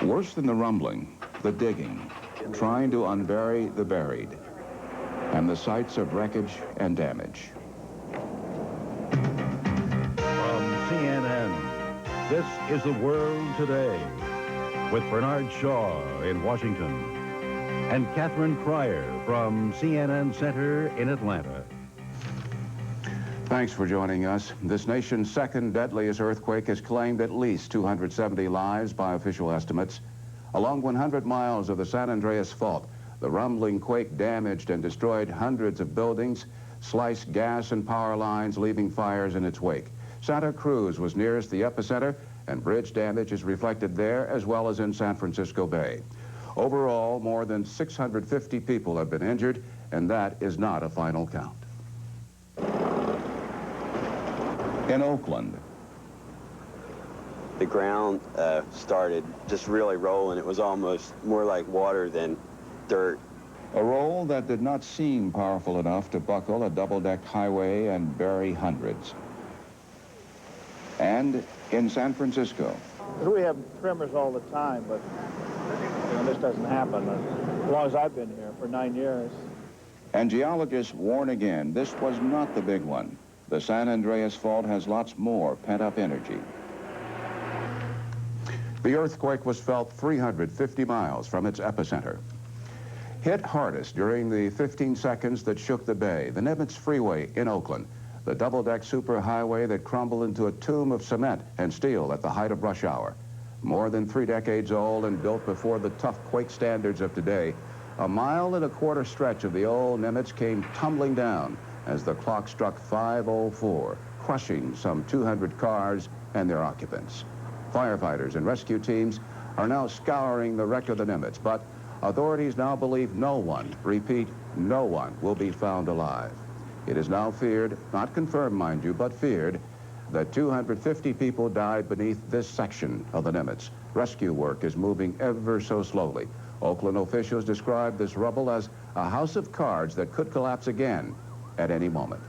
Worse than the rumbling, the digging, trying to unbury the buried, and the sights of wreckage and damage. From CNN, this is The World Today, with Bernard Shaw in Washington and Catherine Crier from CNN Center in Atlanta. Thanks for joining us. This nation's second deadliest earthquake has claimed at least 270 lives by official estimates. Along 100 miles of the San Andreas Fault, the rumbling quake damaged and destroyed hundreds of buildings, sliced gas and power lines, leaving fires in its wake. Santa Cruz was nearest the epicenter, and bridge damage is reflected there as well as in San Francisco Bay. Overall, more than 650 people have been injured, and that is not a final count. In Oakland, the ground started just really rolling. It was almost more like water than dirt. a roll that did not seem powerful enough to buckle a double-decked highway and bury hundreds. And in San Francisco. We have tremors all the time, but this doesn't happen as long as I've been here for 9 years. And geologists warn again, this was not the big one. The San Andreas Fault has lots more pent-up energy. The earthquake was felt 350 miles from its epicenter. Hit hardest during the 15 seconds that shook the bay, the Nimitz Freeway in Oakland, the double-deck superhighway that crumbled into a tomb of cement and steel at the height of rush hour. More than 3 decades old and built before the tough quake standards of today, a 1.25 mile stretch of the old Nimitz came tumbling down as the clock struck 5:04, crushing some 200 cars and their occupants. Firefighters and rescue teams are now scouring the wreck of the Nimitz, but authorities now believe no one, repeat, no one, will be found alive. It is now feared, not confirmed, mind you, but feared, that 250 people died beneath this section of the Nimitz. Rescue work is moving ever so slowly. Oakland officials describe this rubble as a house of cards that could collapse again at any moment.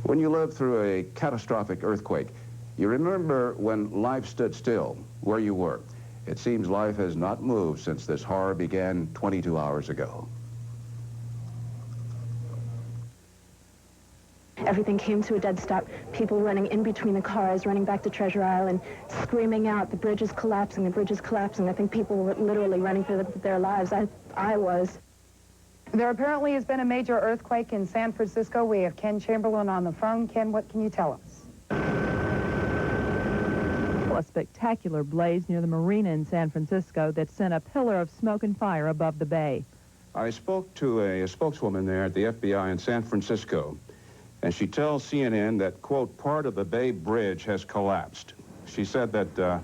When you live through a catastrophic earthquake, you remember when life stood still, where you were. It seems life has not moved since this horror began 22 hours ago. Everything came to a dead stop. People running in between the cars, running back to Treasure Island, screaming out, the bridge is collapsing, the bridge is collapsing. I think people were literally running for their lives. I was. There apparently has been a major earthquake in San Francisco. We have Ken Chamberlain on the phone. Ken, what can you tell us? A spectacular blaze near the marina in San Francisco that sent a pillar of smoke and fire above the bay. I spoke to a spokeswoman there at the FBI in San Francisco, and she tells CNN that, quote, part of the Bay Bridge has collapsed. She said that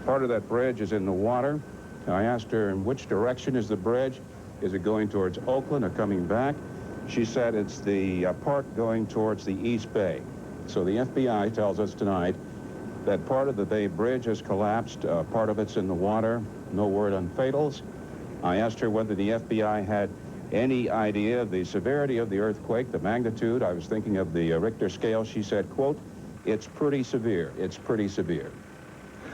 part of that bridge is in the water. I asked her, in which direction is the bridge? Is it going towards Oakland or coming back? She said it's the part going towards the East Bay. So the FBI tells us tonight that part of the Bay Bridge has collapsed, part of it's in the water, no word on fatals. I asked her whether the FBI had any idea of the severity of the earthquake, the magnitude. I was thinking of the Richter scale. She said, quote, it's pretty severe, it's pretty severe.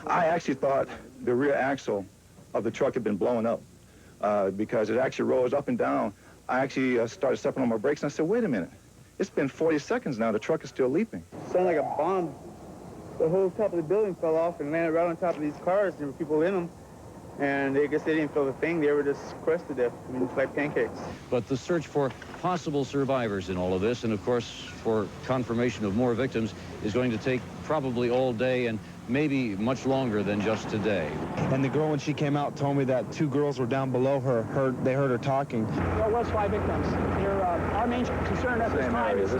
I actually thought the rear axle of the truck had been blown up because it actually rose up and down. I actually started stepping on my brakes, and I said, wait a minute, it's been 40 seconds now, the truck is still leaping. It sounded like a bomb. The whole top of the building fell off and landed right on top of these cars. There were people in them, and I guess they didn't feel the thing. They were just crushed to death. I mean, it's like pancakes. But the search for possible survivors in all of this, and of course for confirmation of more victims, is going to take probably all day and maybe much longer than just today. And the girl, when she came out, told me that 2 girls were down below her. They heard her talking. There was 5 victims. Our main concern at this time is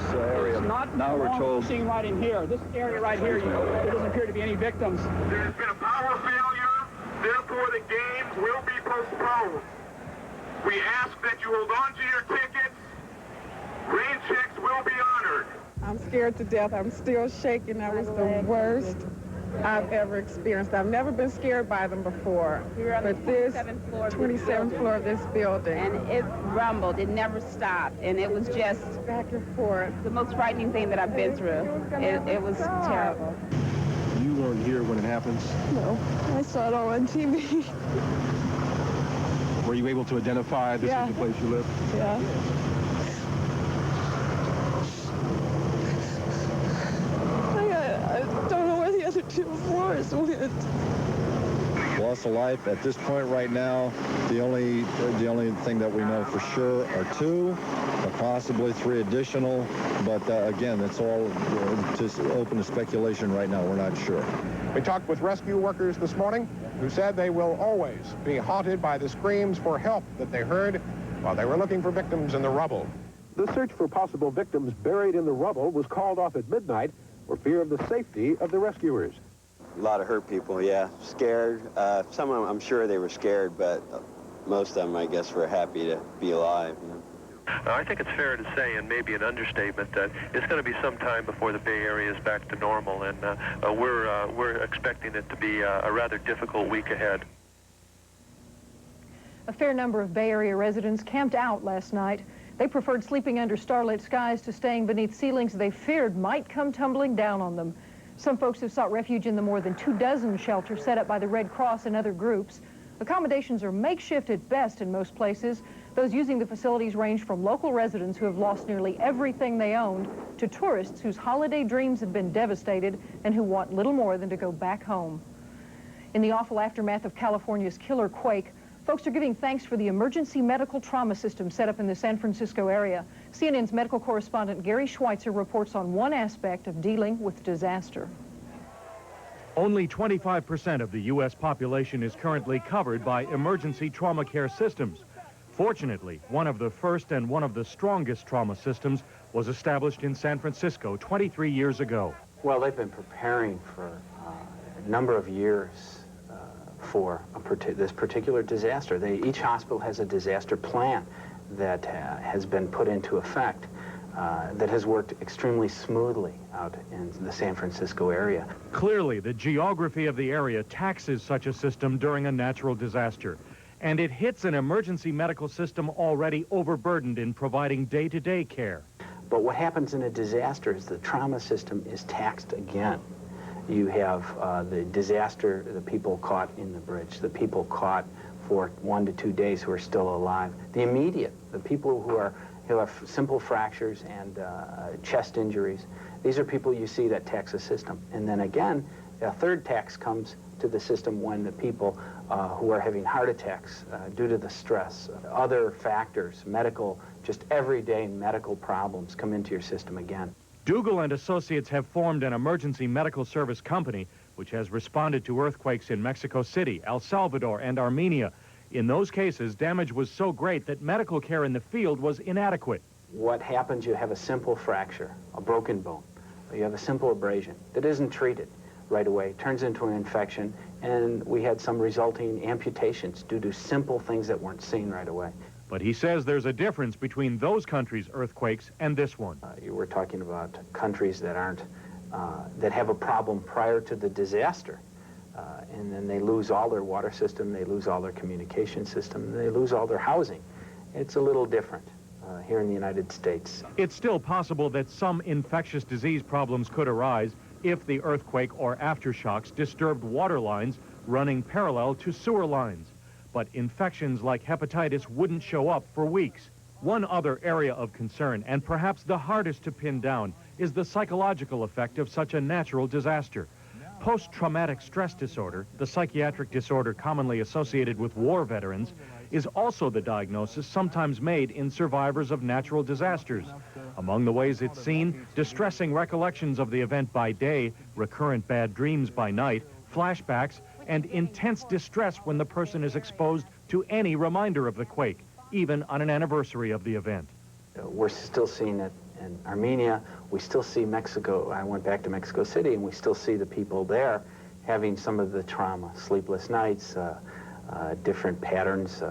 not now we're told seeing right in here. This area right here, there doesn't appear to be any victims. There's been a power failure, therefore the games will be postponed. We ask that you hold on to your tickets. Rain checks will be honored. I'm scared to death. I'm still shaking. That was the worst I've ever experienced. I've never been scared by them before. We were on the 27th floor of this building. And it rumbled. It never stopped. And it was just back and forth. The most frightening thing that I've been through. It was terrible. You weren't here when it happens? No, I saw it all on TV. Were you able to identify this was the place you lived? Yeah. I don't know where the other two floors went. Loss of life at this point right now, the only thing that we know for sure are 2, or possibly 3 additional, but again, it's all just open to speculation right now. We're not sure. We talked with rescue workers this morning who said they will always be haunted by the screams for help that they heard while they were looking for victims in the rubble. The search for possible victims buried in the rubble was called off at midnight for fear of the safety of the rescuers. A lot of hurt people, yeah. Scared. Some of them, I'm sure they were scared, but most of them, I guess, were happy to be alive. You know? I think it's fair to say, and maybe an understatement, that it's going to be some time before the Bay Area is back to normal, and we're expecting it to be a rather difficult week ahead. A fair number of Bay Area residents camped out last night. They preferred sleeping under starlit skies to staying beneath ceilings they feared might come tumbling down on them. Some folks have sought refuge in the more than 24 shelters set up by the Red Cross and other groups. Accommodations are makeshift at best in most places. Those using the facilities range from local residents who have lost nearly everything they owned to tourists whose holiday dreams have been devastated and who want little more than to go back home. In the awful aftermath of California's killer quake, folks are giving thanks for the emergency medical trauma system set up in the San Francisco area. CNN's medical correspondent Gary Schweitzer reports on one aspect of dealing with disaster. Only 25% of the U.S. population is currently covered by emergency trauma care systems. Fortunately, one of the first and one of the strongest trauma systems was established in San Francisco 23 years ago. Well, they've been preparing for a number of years for this particular disaster. Each hospital has a disaster plan that has been put into effect that has worked extremely smoothly out in the San Francisco area. Clearly, the geography of the area taxes such a system during a natural disaster, and it hits an emergency medical system already overburdened in providing day-to-day care. But what happens in a disaster is the trauma system is taxed again. You have the disaster, the people caught in the bridge, the people caught for 1 to 2 days who are still alive, the immediate, the people who have simple fractures and chest injuries. These are people you see that tax the system. And then again, a third tax comes to the system when the people who are having heart attacks due to the stress, other factors, medical, just everyday medical problems come into your system again. Dougal and Associates have formed an emergency medical service company which has responded to earthquakes in Mexico City, El Salvador, and Armenia. In those cases, damage was so great that medical care in the field was inadequate. What happens, you have a simple fracture, a broken bone, or you have a simple abrasion that isn't treated right away, turns into an infection, and we had some resulting amputations due to simple things that weren't seen right away. But he says there's a difference between those countries' earthquakes and this one. You were talking about countries that aren't, that have a problem prior to the disaster. And then they lose all their water system, they lose all their communication system, they lose all their housing. It's a little different here in the United States. It's still possible that some infectious disease problems could arise if the earthquake or aftershocks disturbed water lines running parallel to sewer lines. But infections like hepatitis wouldn't show up for weeks. One other area of concern, and perhaps the hardest to pin down, is the psychological effect of such a natural disaster. Post-traumatic stress disorder, the psychiatric disorder commonly associated with war veterans, is also the diagnosis sometimes made in survivors of natural disasters. Among the ways it's seen, distressing recollections of the event by day, recurrent bad dreams by night, flashbacks, and intense distress when the person is exposed to any reminder of the quake, even on an anniversary of the event. We're still seeing it in Armenia. We still see Mexico. I went back to Mexico City, and we still see the people there having some of the trauma, sleepless nights, different patterns,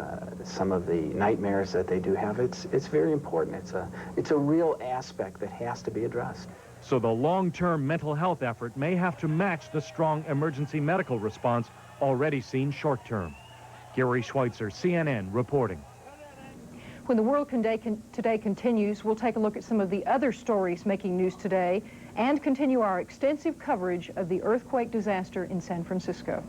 some of the nightmares that they do have. It's very important. It's a real aspect that has to be addressed. So the long-term mental health effort may have to match the strong emergency medical response already seen short-term. Gary Schweitzer, CNN, reporting. When the world today continues, we'll take a look at some of the other stories making news today and continue our extensive coverage of the earthquake disaster in San Francisco.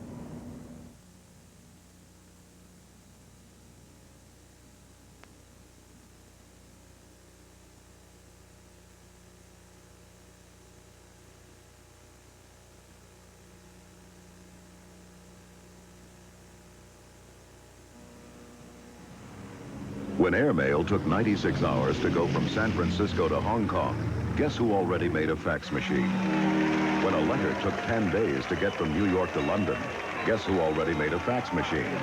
When airmail took 96 hours to go from San Francisco to Hong Kong, guess who already made a fax machine? When a letter took 10 days to get from New York to London, guess who already made a fax machine?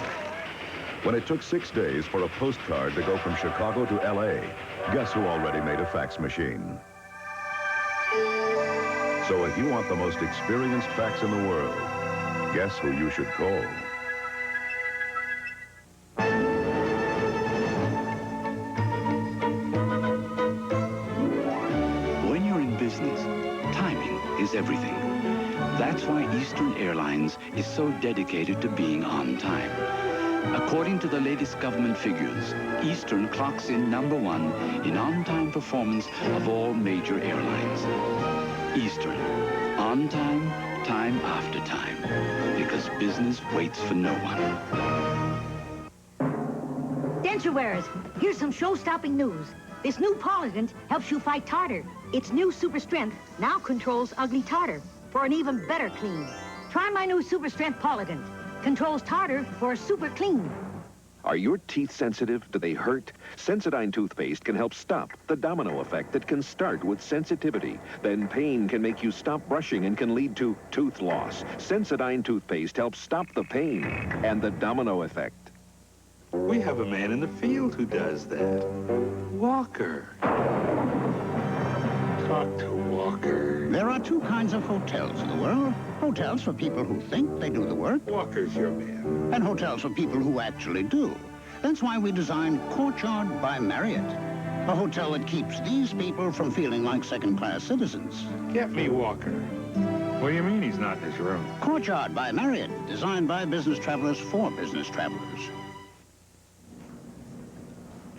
When it took 6 days for a postcard to go from Chicago to LA, guess who already made a fax machine? So if you want the most experienced fax in the world, guess who you should call? Is everything. That's why Eastern Airlines is so dedicated to being on time. According to the latest government figures, Eastern clocks in #1 in on-time performance of all major airlines. Eastern, on time, time after time, because business waits for no one. Denture wearers, here's some show-stopping news. This new polydent helps you fight tartar. Its new super strength now controls ugly tartar for an even better clean. Try my new super strength polydent. Controls tartar for a super clean. Are your teeth sensitive? Do they hurt? Sensodyne toothpaste can help stop the domino effect that can start with sensitivity. Then pain can make you stop brushing and can lead to tooth loss. Sensodyne toothpaste helps stop the pain and the domino effect. We have a man in the field who does that. Walker. Talk to Walker. There are two kinds of hotels in the world. Hotels for people who think they do the work. Walker's your man. And hotels for people who actually do. That's why we designed Courtyard by Marriott. A hotel that keeps these people from feeling like second-class citizens. Get me Walker. What do you mean he's not in his room? Courtyard by Marriott, designed by business travelers for business travelers.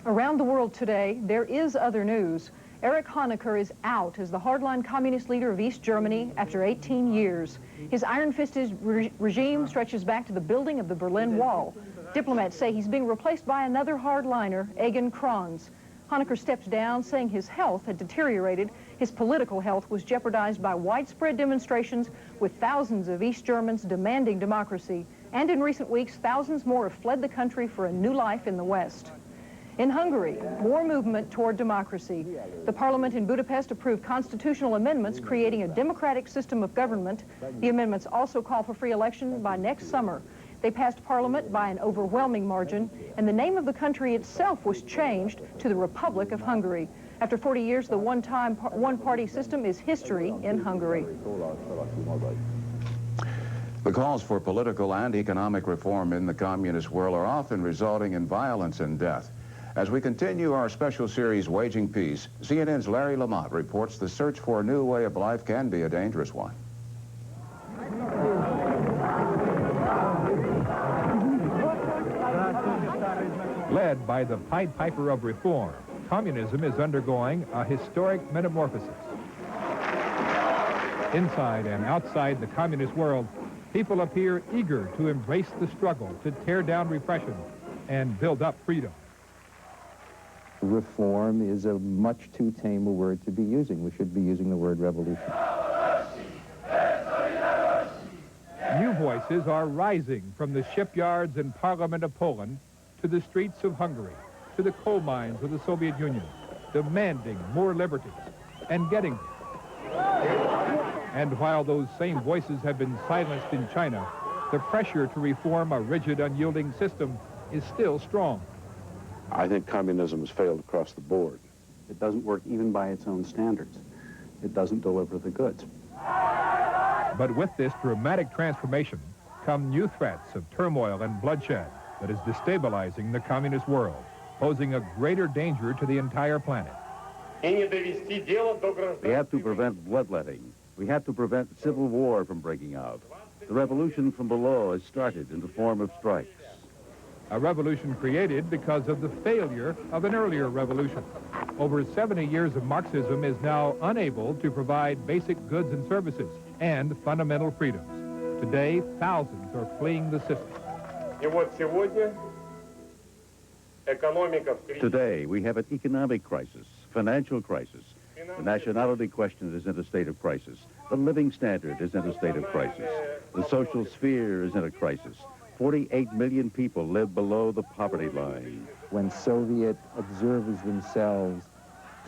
Around the world today, there is other news. Erich Mielke is out as the hardline communist leader of East Germany after 18 years. His iron-fisted regime stretches back to the building of the Berlin Wall. Diplomats say he's being replaced by another hardliner, Cruz. Mielke steps down, saying his health had deteriorated. His political health was jeopardized by widespread demonstrations with thousands of East Germans demanding democracy. And in recent weeks, thousands more have fled the country for a new life in the West. In Hungary, more movement toward democracy. The parliament in Budapest approved constitutional amendments creating a democratic system of government. The amendments also call for free election by next summer. They passed parliament by an overwhelming margin, and the name of the country itself was changed to the Republic of Hungary. After 40 years, the one-party system is history in Hungary. The calls for political and economic reform in the communist world are often resulting in violence and death. As we continue our special series, Waging Peace, CNN's Larry Lamont reports the search for a new way of life can be a dangerous one. Led by the Pied Piper of reform, communism is undergoing a historic metamorphosis. Inside and outside the communist world, people appear eager to embrace the struggle to tear down repression and build up freedom. Reform is a much too tame a word to be using. We should be using the word revolution. New voices are rising from the shipyards and parliament of Poland to the streets of Hungary, to the coal mines of the Soviet Union, demanding more liberties and getting them. And while those same voices have been silenced in China, the pressure to reform a rigid, unyielding system is still strong. I think communism has failed across the board. It doesn't work even by its own standards. It doesn't deliver the goods. But with this dramatic transformation come new threats of turmoil and bloodshed that is destabilizing the communist world, posing a greater danger to the entire planet. We have to prevent bloodletting. We have to prevent civil war from breaking out. The revolution from below has started in the form of strikes. a revolution created because of the failure of an earlier revolution. Over 70 years of Marxism is now unable to provide basic goods and services and fundamental freedoms. Today, thousands are fleeing the system. Today, we have an economic crisis, financial crisis. The nationality question is in a state of crisis. The living standard is in a state of crisis. The social sphere is in a crisis. 48 million people live below the poverty line. When Soviet observers themselves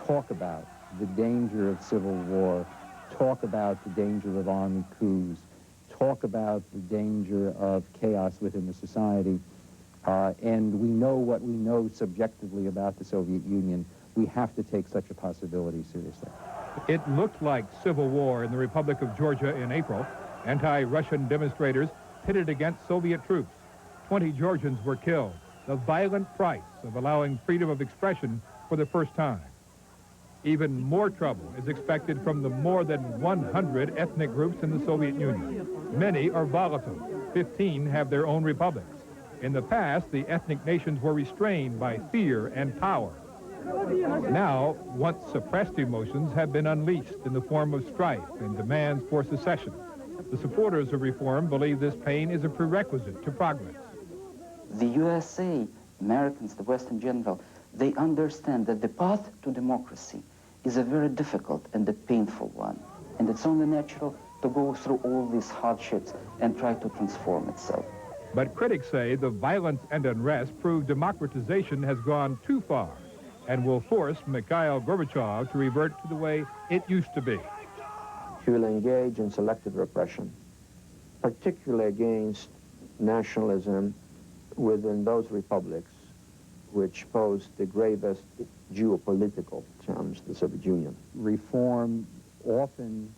talk about the danger of civil war, talk about the danger of armed coups, talk about the danger of chaos within the society, and we know what we know subjectively about the Soviet Union, we have to take such a possibility seriously. It looked like civil war in the Republic of Georgia in April. Anti-Russian demonstrators pitted against Soviet troops. 20 Georgians were killed, the violent price of allowing freedom of expression for the first time. Even more trouble is expected from the more than 100 ethnic groups in the Soviet Union. Many are volatile. 15 have their own republics. In the past, the ethnic nations were restrained by fear and power. Now, once suppressed emotions have been unleashed in the form of strife and demands for secession. The supporters of reform believe this pain is a prerequisite to progress. The USA, Americans, the West in general, they understand that the path to democracy is a very difficult and a painful one. And it's only natural to go through all these hardships and try to transform itself. But critics say the violence and unrest prove democratization has gone too far and will force Mikhail Gorbachev to revert to the way it used to be. He will engage in selective repression, particularly against nationalism within those republics which pose the gravest geopolitical challenge to the Soviet Union. Reform often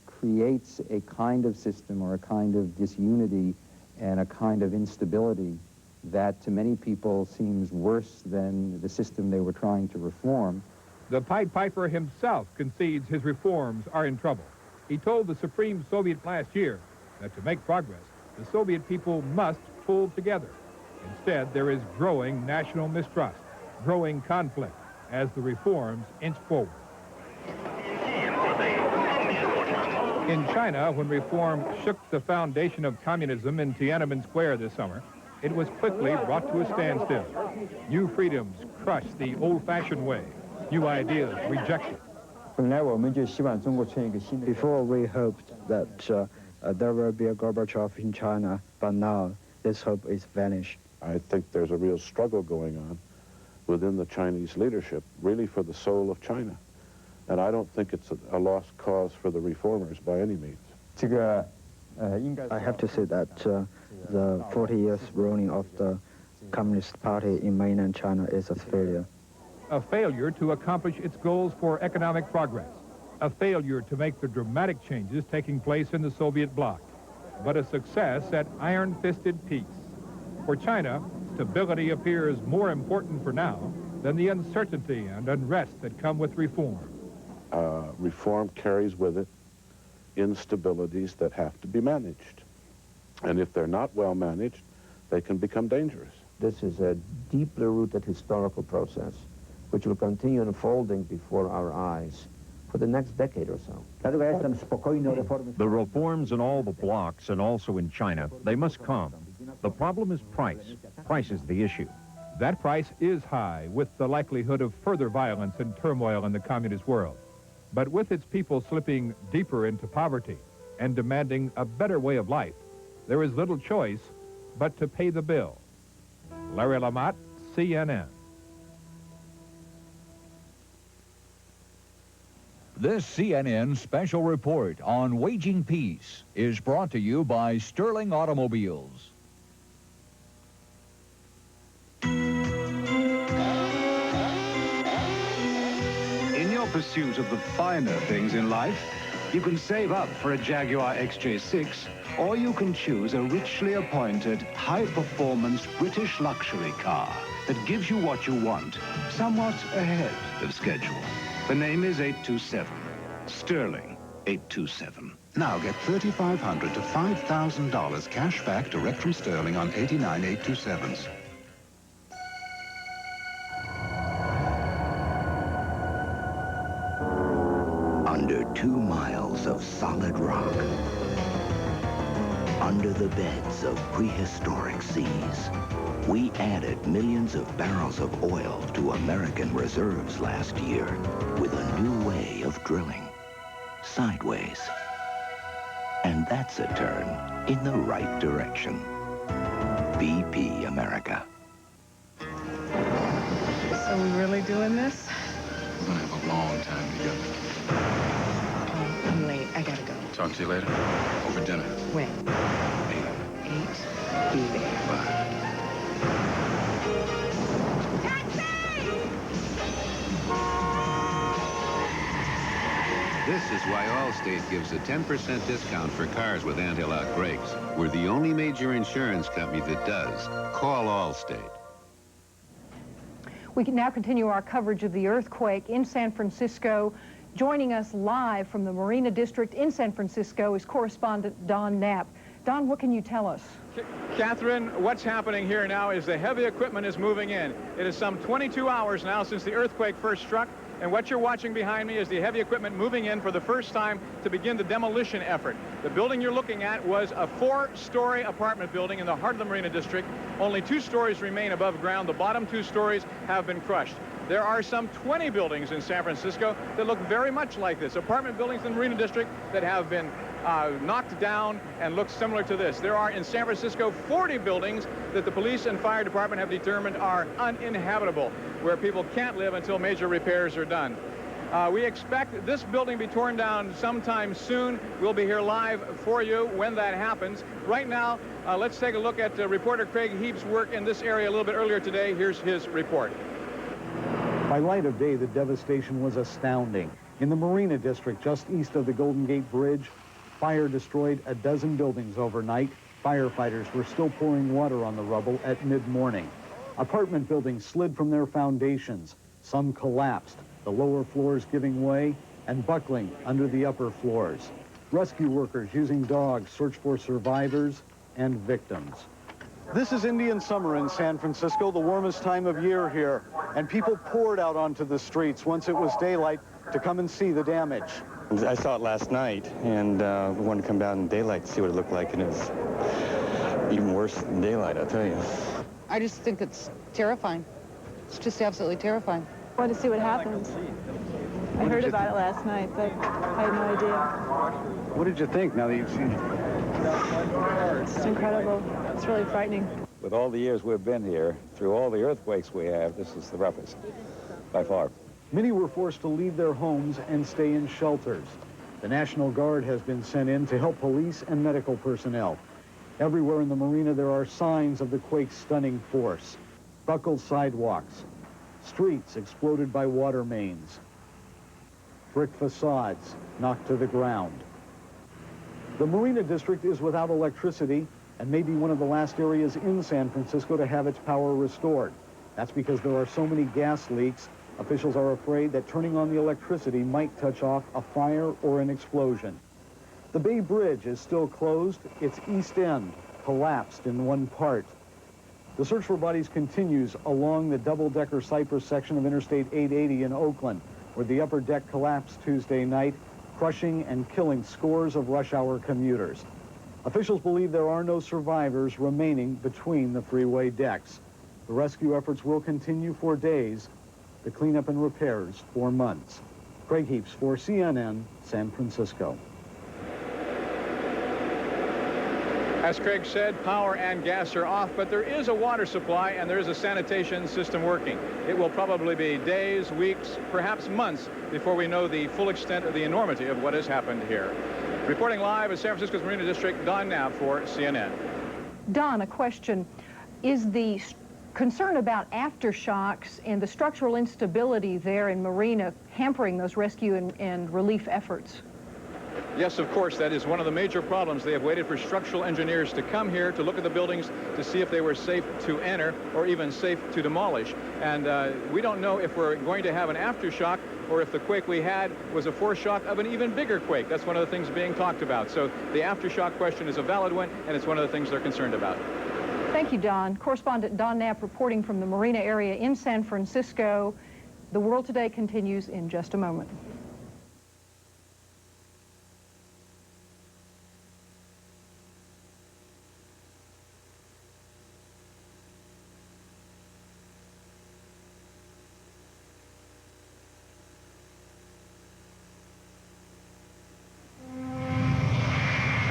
creates a kind of system or a kind of disunity and a kind of instability that to many people seems worse than the system they were trying to reform. The Pied Piper himself concedes his reforms are in trouble. He told the Supreme Soviet last year that to make progress, the Soviet people must pull together. Instead, there is growing national mistrust, growing conflict as the reforms inch forward. In China, when reform shook the foundation of communism in Tiananmen Square this summer, it was quickly brought to a standstill. New freedoms crushed the old-fashioned way. New ideas rejected. Before we hoped that there will be a Gorbachev in China, but now this hope is vanished. I think there's a real struggle going on within the Chinese leadership, really for the soul of China. And I don't think it's a lost cause for the reformers by any means. I have to say that the 40 years ruling of the Communist Party in mainland China is a failure. A failure to accomplish its goals for economic progress. A failure to make the dramatic changes taking place in the Soviet bloc. But a success at iron-fisted peace. For China, stability appears more important for now than the uncertainty and unrest that come with reform. Reform carries with it instabilities that have to be managed. And if they're not well managed, they can become dangerous. This is a deeply rooted historical process which will continue unfolding before our eyes for the next decade or so. The reforms in all the blocs and also in China, they must come. The problem is price. Price is the issue. That price is high, with the likelihood of further violence and turmoil in the communist world. But with its people slipping deeper into poverty and demanding a better way of life, there is little choice but to pay the bill. Larry Lamott, CNN. This CNN special report on waging peace is brought to you by Sterling Automobiles. In your pursuit of the finer things in life, you can save up for a Jaguar XJ6, or you can choose a richly appointed, high-performance British luxury car that gives you what you want, somewhat ahead of schedule. The name is 827. Sterling 827. Now get $3,500 to $5,000 cash back direct from Sterling on 89 827s. Under 2 miles of solid rock, under the beds of prehistoric seas, we added millions of barrels of oil to American reserves last year with a new way of drilling, sideways. And that's a turn in the right direction. BP America. So we really doing this? We're gonna have a long time together. Oh, I'm late. I gotta go. Talk to you later. Over dinner. When? 8. Be there. Bye. This is why Allstate gives a 10% discount for cars with anti-lock brakes. We're the only major insurance company that does. Call Allstate. We can now continue our coverage of the earthquake in San Francisco. Joining us live from the Marina District in San Francisco is correspondent Don Knapp. Don, what can you tell us? Catherine, what's happening here now is the heavy equipment is moving in. It is some 22 hours now since the earthquake first struck, and what you're watching behind me is the heavy equipment moving in for the first time to begin the demolition effort. The building you're looking at was a 4-story apartment building in the heart of the Marina District. Only 2 stories remain above ground. The bottom 2 stories have been crushed. There are some 20 buildings in San Francisco that look very much like this. Apartment buildings in the Marina District that have been knocked down and look similar to this. There are in San Francisco 40 buildings that the police and fire department have determined are uninhabitable, where people can't live until major repairs are done. We expect this building to be torn down sometime soon. We'll be here live for you when that happens. Right now, let's take a look at reporter Craig Heap's work in this area a little bit earlier today. Here's his report. By light of day, the devastation was astounding. In the Marina District, just east of the Golden Gate Bridge, fire destroyed a dozen buildings overnight. Firefighters were still pouring water on the rubble at mid-morning. Apartment buildings slid from their foundations. Some collapsed, the lower floors giving way and buckling under the upper floors. Rescue workers using dogs search for survivors and victims. This is Indian summer in San Francisco, the warmest time of year here, and people poured out onto the streets once it was daylight to come and see the damage. I saw it last night, and we wanted to come down in daylight to see what it looked like, and it was even worse than daylight, I'll tell you. I just think it's terrifying. It's just absolutely terrifying. I want to see what happens. I heard about it last night, but I had no idea. What did you think now that you've seen it? It's incredible. It's really frightening. With all the years we've been here, through all the earthquakes we have, this is the roughest, by far. Many were forced to leave their homes and stay in shelters. The National Guard has been sent in to help police and medical personnel. Everywhere in the marina there are signs of the quake's stunning force. Buckled sidewalks, streets exploded by water mains, brick facades knocked to the ground. The Marina District is without electricity and may be one of the last areas in San Francisco to have its power restored. That's because there are so many gas leaks. Officials are afraid that turning on the electricity might touch off a fire or an explosion. The Bay Bridge is still closed. Its east end collapsed in one part. The search for bodies continues along the double-decker Cypress section of Interstate 880 in Oakland, where the upper deck collapsed Tuesday night, crushing and killing scores of rush-hour commuters. Officials believe there are no survivors remaining between the freeway decks. The rescue efforts will continue for days, the cleanup and repairs for months. Craig Heaps for CNN, San Francisco. As Craig said, power and gas are off, but there is a water supply and there is a sanitation system working. It will probably be days, weeks, perhaps months before we know the full extent of the enormity of what has happened here. Reporting live at San Francisco's Marina District, Don Knapp for CNN. Don, a question. Is the concern about aftershocks and the structural instability there in Marina hampering those rescue and relief efforts? Yes, of course, that is one of the major problems. They have waited for structural engineers to come here to look at the buildings to see if they were safe to enter or even safe to demolish. And we don't know if we're going to have an aftershock or if the quake we had was a foreshock of an even bigger quake. That's one of the things being talked about. So the aftershock question is a valid one, and it's one of the things they're concerned about. Thank you, Don. Correspondent Don Knapp reporting from the Marina area in San Francisco. The World Today continues in just a moment.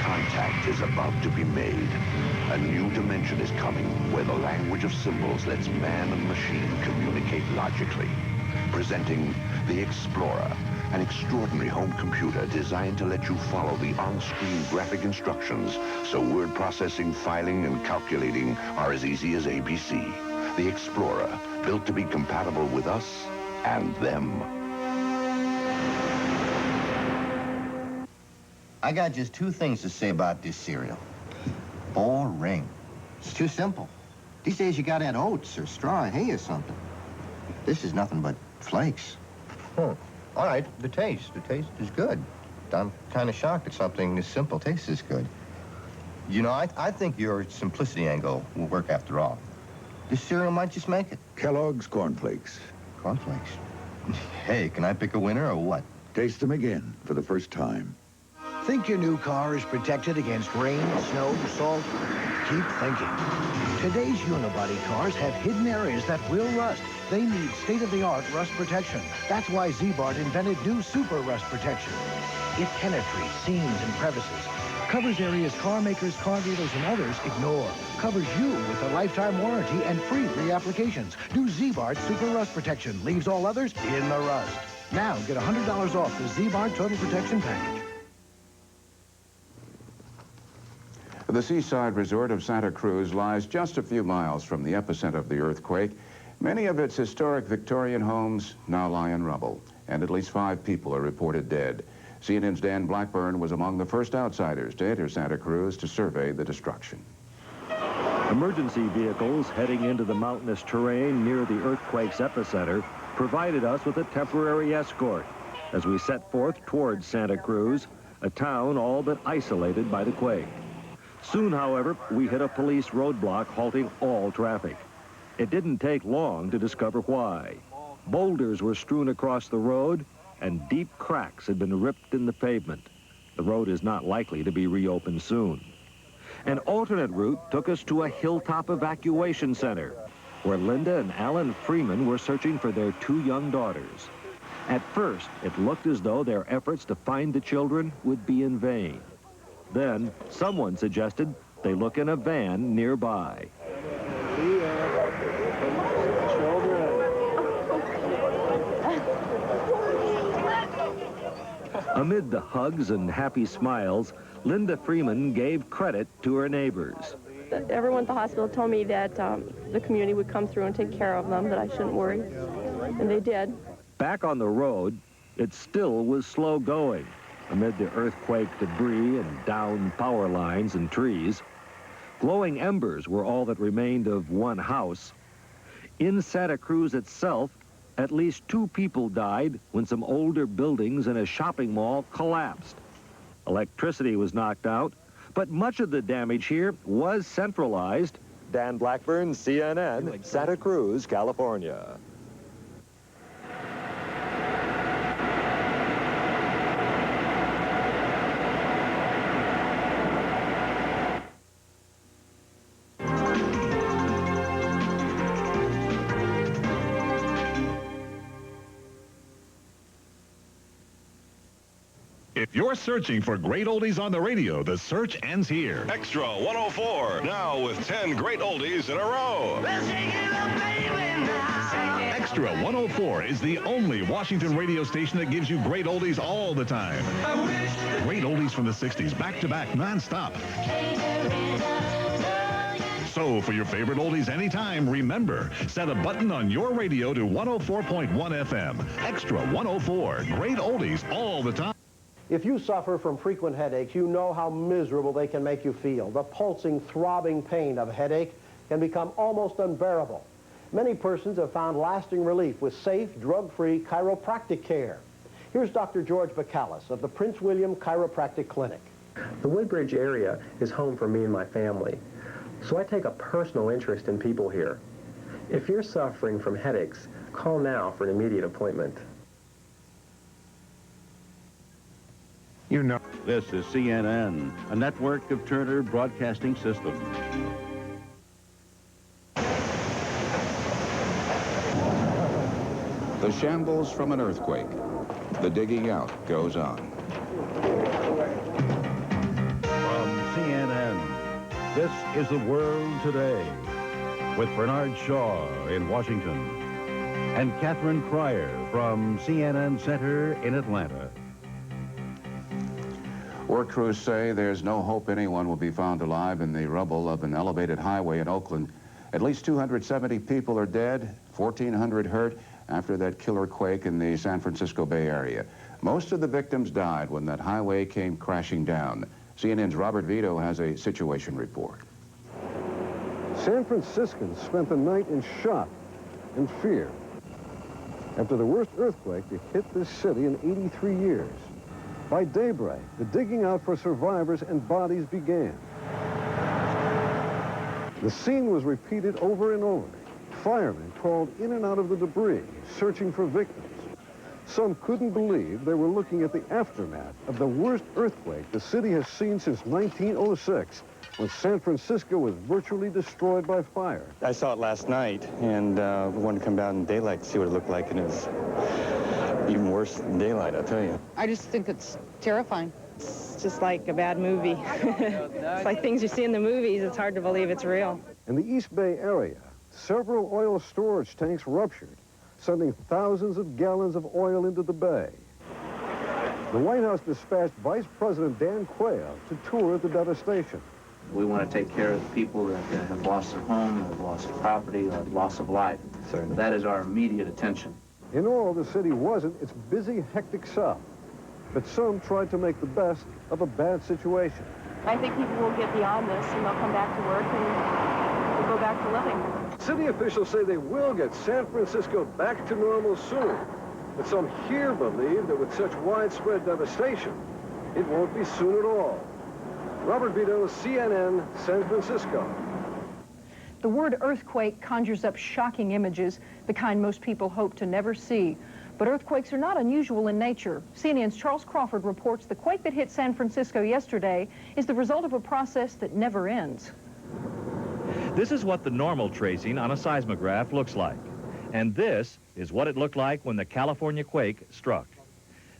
Contact is about to be made. A new dimension is coming where the language of symbols lets man and machine communicate logically. Presenting the Explorer, an extraordinary home computer designed to let you follow the on-screen graphic instructions so word processing, filing, and calculating are as easy as ABC. The Explorer, built to be compatible with us and them. I got just two things to say about this cereal. Boring. It's too simple. These days you gotta add oats or straw or hay or something. This is nothing but flakes. All right, the taste is good. I'm kind of shocked that something this simple tastes this good. You know, I think your simplicity angle will work after all. This cereal might just make it. Kellogg's Cornflakes. Cornflakes? Hey, can I pick a winner or what? Taste them again for the first time. Think your new car is protected against rain, snow, salt? Keep thinking. Today's unibody cars have hidden areas that will rust. They need state-of-the-art rust protection. That's why Z-Bart invented new Super Rust Protection. It penetrates seams and crevices, covers areas car makers, car dealers, and others ignore. Covers you with a lifetime warranty and free reapplications. New Z-Bart Super Rust Protection leaves all others in the rust. Now get $100 off the Z-Bart Total Protection Package. The seaside resort of Santa Cruz lies just a few miles from the epicenter of the earthquake. Many of its historic Victorian homes now lie in rubble, and at least 5 people are reported dead. CNN's Dan Blackburn was among the first outsiders to enter Santa Cruz to survey the destruction. Emergency vehicles heading into the mountainous terrain near the earthquake's epicenter provided us with a temporary escort as we set forth towards Santa Cruz, a town all but isolated by the quake. Soon, however, we hit a police roadblock halting all traffic. It didn't take long to discover why. Boulders were strewn across the road, and deep cracks had been ripped in the pavement. The road is not likely to be reopened soon. An alternate route took us to a hilltop evacuation center, where Linda and Alan Freeman were searching for their 2 young daughters. At first, it looked as though their efforts to find the children would be in vain. Then, someone suggested they look in a van nearby. Amid the hugs and happy smiles, Linda Freeman gave credit to her neighbors. Everyone at the hospital told me that the community would come through and take care of them, that I shouldn't worry, and they did. Back on the road, it still was slow going amid the earthquake debris and downed power lines and trees. Glowing embers were all that remained of one house. In Santa Cruz itself, at least 2 people died when some older buildings in a shopping mall collapsed. Electricity was knocked out, but much of the damage here was centralized. Dan Blackburn, CNN, Santa Cruz, California. If you're searching for great oldies on the radio, the search ends here. Extra 104, now with 10 great oldies in a row. Extra 104 is the only Washington radio station that gives you great oldies all the time. Great oldies from the 60s, back-to-back, non-stop. So, for your favorite oldies anytime, remember, set a button on your radio to 104.1 FM. Extra 104, great oldies all the time. If you suffer from frequent headaches, you know how miserable they can make you feel. The pulsing, throbbing pain of a headache can become almost unbearable. Many persons have found lasting relief with safe, drug-free chiropractic care. Here's Dr. George Bacallis of the Prince William Chiropractic Clinic. The Woodbridge area is home for me and my family, so I take a personal interest in people here. If you're suffering from headaches, call now for an immediate appointment. You know. This is CNN, a network of Turner Broadcasting System. The shambles from an earthquake. The digging out goes on. From CNN, this is The World Today, with Bernard Shaw in Washington and Catherine Crier from CNN Center in Atlanta. Work crews say there's no hope anyone will be found alive in the rubble of an elevated highway in Oakland. At least 270 people are dead, 1,400 hurt after that killer quake in the San Francisco Bay Area. Most of the victims died when that highway came crashing down. CNN's Robert Vito has a situation report. San Franciscans spent the night in shock and fear after the worst earthquake to hit this city in 83 years. By daybreak, the digging out for survivors and bodies began. The scene was repeated over and over. Firemen crawled in and out of the debris, searching for victims. Some couldn't believe they were looking at the aftermath of the worst earthquake the city has seen since 1906, when San Francisco was virtually destroyed by fire. I saw it last night, and wanted to come down in daylight to see what it looked like, and it was even worse than daylight, I'll tell you. I just think it's terrifying. It's just like a bad movie. It's like things you see in the movies. It's hard to believe it's real. In the East Bay area, several oil storage tanks ruptured, sending thousands of gallons of oil into the bay. The White House dispatched Vice President Dan Quayle to tour the devastation. We want to take care of the people that have lost their home, have lost their property, have loss of life. Certainly. That is our immediate attention. In all, the city wasn't its busy, hectic south, but some tried to make the best of a bad situation. I think people will get beyond this and they'll come back to work and we'll go back to living. City officials say they will get San Francisco back to normal soon, but some here believe that with such widespread devastation, it won't be soon at all. Robert Vito, CNN, San Francisco. The word earthquake conjures up shocking images, the kind most people hope to never see. But earthquakes are not unusual in nature. CNN's Charles Crawford reports the quake that hit San Francisco yesterday is the result of a process that never ends. This is what the normal tracing on a seismograph looks like. And this is what it looked like when the California quake struck.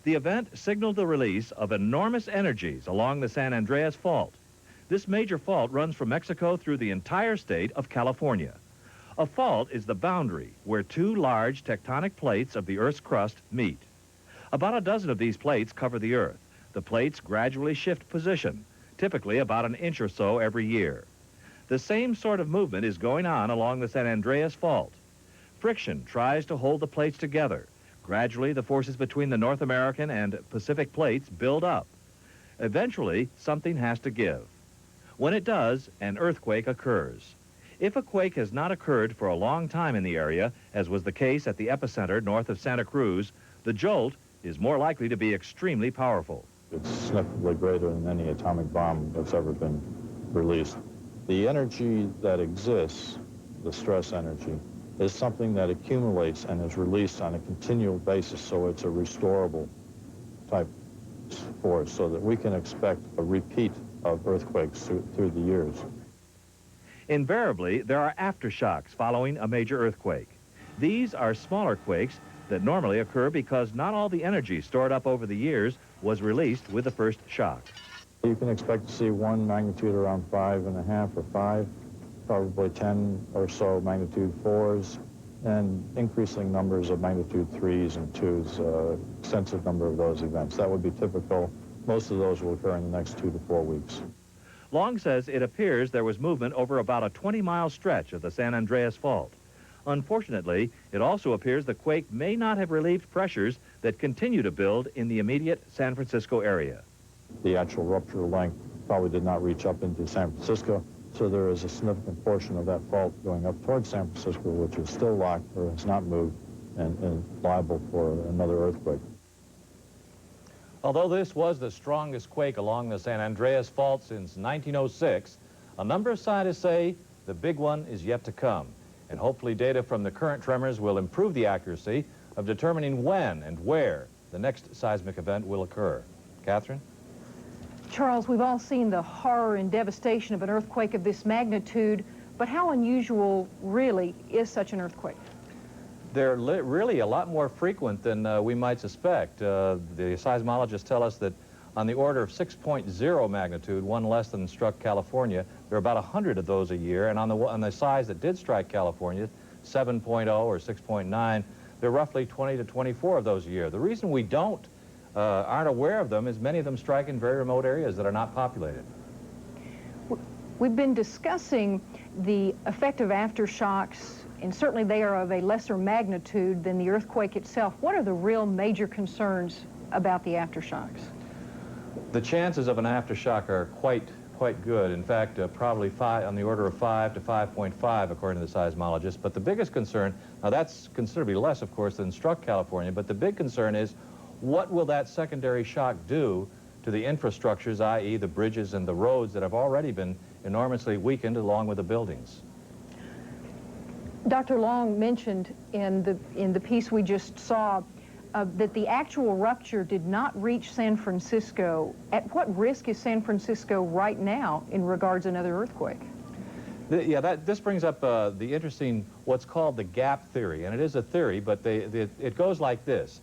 The event signaled the release of enormous energies along the San Andreas Fault. This major fault runs from Mexico through the entire state of California. A fault is the boundary where two large tectonic plates of the Earth's crust meet. About a dozen of these plates cover the Earth. The plates gradually shift position, typically about an inch or so every year. The same sort of movement is going on along the San Andreas Fault. Friction tries to hold the plates together. Gradually, the forces between the North American and Pacific plates build up. Eventually, something has to give. When it does, an earthquake occurs. If a quake has not occurred for a long time in the area, as was the case at the epicenter north of Santa Cruz, the jolt is more likely to be extremely powerful. It's significantly greater than any atomic bomb that's ever been released. The energy that exists, the stress energy, is something that accumulates and is released on a continual basis, so it's a restorable type force, so that we can expect a repeat of earthquakes through the years. Invariably, there are aftershocks following a major earthquake. These are smaller quakes that normally occur because not all the energy stored up over the years was released with the first shock. You can expect to see one magnitude around 5.5 or 5, probably 10 or so magnitude 4s, and increasing numbers of magnitude 3s and 2s, extensive number of those events. That would be typical. Most of those will occur in the next 2 to 4 weeks. Long says it appears there was movement over about a 20-mile stretch of the San Andreas Fault. Unfortunately, it also appears the quake may not have relieved pressures that continue to build in the immediate San Francisco area. The actual rupture length probably did not reach up into San Francisco, So there is a significant portion of that fault going up towards San Francisco, which is still locked or has not moved and liable for another earthquake. Although this was the strongest quake along the San Andreas Fault since 1906, a number of scientists say the big one is yet to come. And hopefully data from the current tremors will improve the accuracy of determining when and where the next seismic event will occur. Catherine? Charles, we've all seen the horror and devastation of an earthquake of this magnitude, but how unusual really is such an earthquake? They're really a lot more frequent than we might suspect. The seismologists tell us that on the order of 6.0 magnitude, one less than struck California, there are about 100 of those a year, and on the size that did strike California, 7.0 or 6.9, there are roughly 20 to 24 of those a year. The reason we aren't aware of them is many of them strike in very remote areas that are not populated. We've been discussing the effect of aftershocks, and certainly they are of a lesser magnitude than the earthquake itself. What are the real major concerns about the aftershocks? The chances of an aftershock are quite good. In fact, probably on the order of 5 to 5.5, according to the seismologists. But the biggest concern, now that's considerably less, of course, than struck California, but the big concern is what will that secondary shock do to the infrastructures, i.e. the bridges and the roads that have already been enormously weakened along with the buildings? Dr. Long mentioned in the piece we just saw that the actual rupture did not reach San Francisco. At what risk is San Francisco right now in regards to another earthquake? This brings up the interesting, what's called the gap theory. And it is a theory, but it goes like this.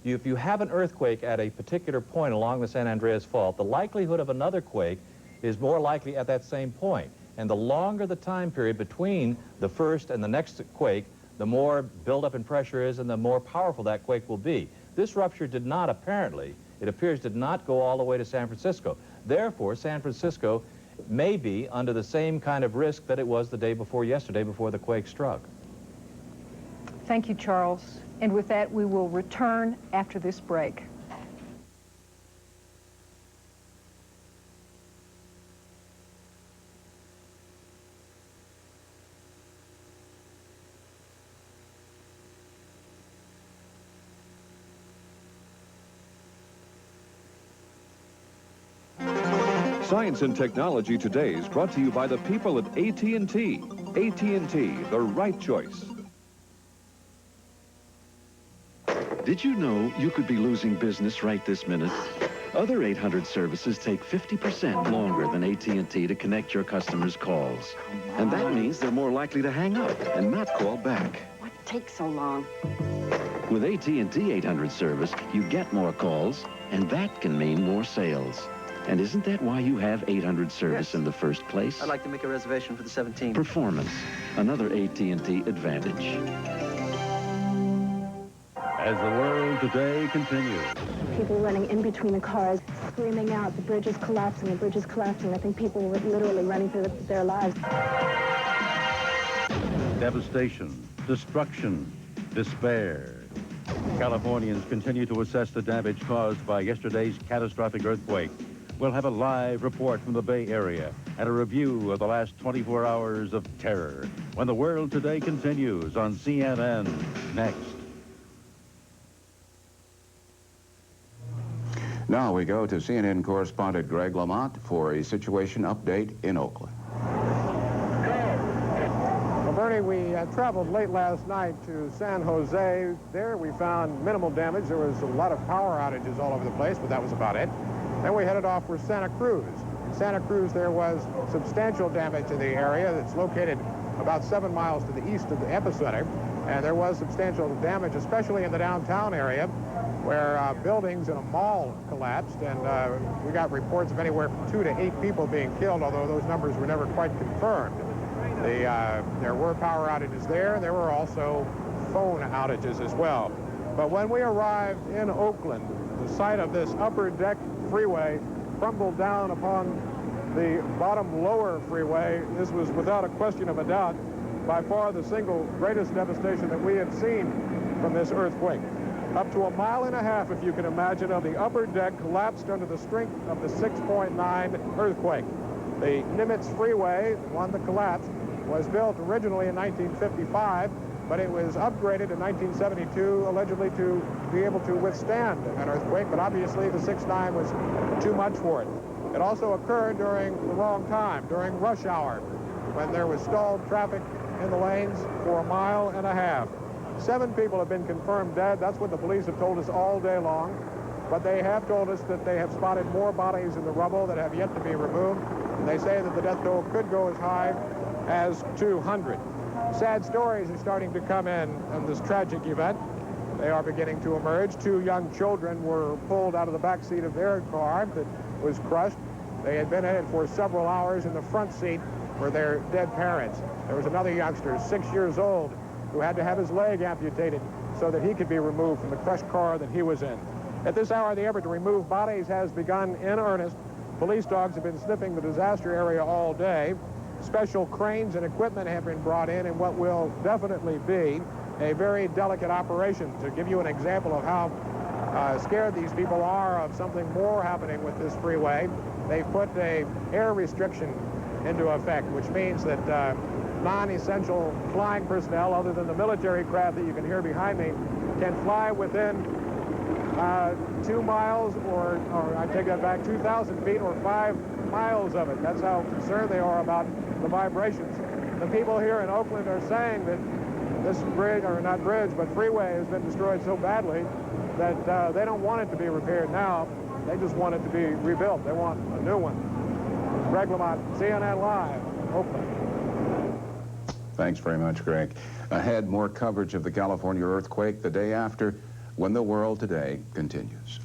If you have an earthquake at a particular point along the San Andreas Fault, the likelihood of another quake is more likely at that same point. And the longer the time period between the first and the next quake, the more buildup in pressure is and the more powerful that quake will be. This rupture did not apparently, it appears, did not go all the way to San Francisco. Therefore, San Francisco may be under the same kind of risk that it was the day before yesterday before the quake struck. Thank you, Charles. And with that, we will return after this break. Science and Technology Today is brought to you by the people at AT&T. AT&T, the right choice. Did you know you could be losing business right this minute? Other 800 services take 50% longer than AT&T to connect your customers' calls. And that means they're more likely to hang up and not call back. What takes so long? With AT&T 800 service, you get more calls, and that can mean more sales. And isn't that why you have 800 service in the first place? I'd like to make a reservation for the 17th. Performance, another AT&T advantage. As the world today continues. People running in between the cars, screaming out, the bridge is collapsing, the bridge is collapsing. I think people were literally running for their lives. Devastation, destruction, despair. Californians continue to assess the damage caused by yesterday's catastrophic earthquake. We'll have a live report from the Bay Area and a review of the last 24 hours of terror when the world today continues on CNN next. Now we go to CNN correspondent Greg Lamont for a situation update in Oakland. Well, Bernie, we traveled late last night to San Jose. There we found minimal damage. There was a lot of power outages all over the place, but that was about it. Then we headed off for Santa Cruz. In Santa Cruz, there was substantial damage in the area. It's located about 7 miles to the east of the epicenter. And there was substantial damage, especially in the downtown area, where buildings in a mall collapsed. And we got reports of anywhere from 2 to 8 people being killed, although those numbers were never quite confirmed. There were power outages there. There were also phone outages as well. But when we arrived in Oakland, the site of this upper deck freeway crumbled down upon the bottom lower freeway. This was, without a question of a doubt, by far the single greatest devastation that we had seen from this earthquake. Up to 1.5 miles, if you can imagine, of the upper deck collapsed under the strength of the 6.9 earthquake. The Nimitz Freeway, the one that collapsed, was built originally in 1955, but it was upgraded in 1972, allegedly to be able to withstand an earthquake, but obviously the 6.9 was too much for it. It also occurred during the wrong time, during rush hour, when there was stalled traffic in the lanes for 1.5 miles. 7 people have been confirmed dead. That's what the police have told us all day long. But they have told us that they have spotted more bodies in the rubble that have yet to be removed. And they say that the death toll could go as high as 200. Sad stories are starting to come in on this tragic event. They are beginning to emerge. 2 young children were pulled out of the back seat of their car that was crushed. They had been in it for several hours. In the front seat were their dead parents. There was another youngster, 6 years old, who had to have his leg amputated so that he could be removed from the crushed car that he was in. At this hour, the effort to remove bodies has begun in earnest. Police dogs have been sniffing the disaster area all day. Special cranes and equipment have been brought in what will definitely be a very delicate operation. To give you an example of how scared these people are of something more happening with this freeway, they've put an air restriction into effect, which means that non-essential flying personnel, other than the military craft that you can hear behind me, can fly within 2 miles, or I take that back, 2,000 feet or 5 miles of it. That's how concerned they are about the vibrations. The people here in Oakland are saying that this bridge, or not bridge, but freeway has been destroyed so badly that they don't want it to be repaired now. They just want it to be rebuilt. They want a new one. Greg Lamont, CNN Live, Oakland. Thanks very much, Greg. Ahead, more coverage of the California earthquake the day after, when the world today continues.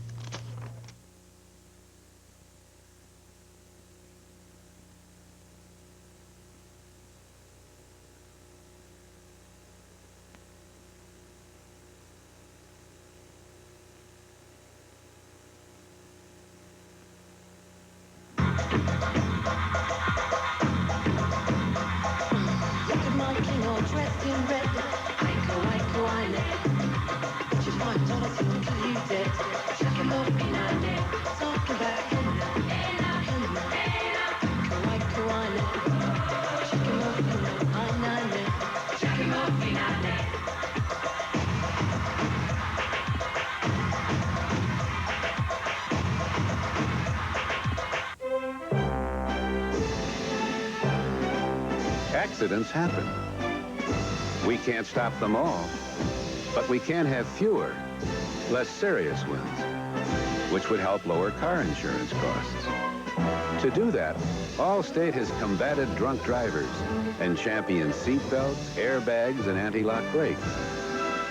Accidents happen. We can't stop them all, but we can have fewer, less serious ones, which would help lower car insurance costs. To do that, Allstate has combated drunk drivers and championed seatbelts, airbags, and anti-lock brakes.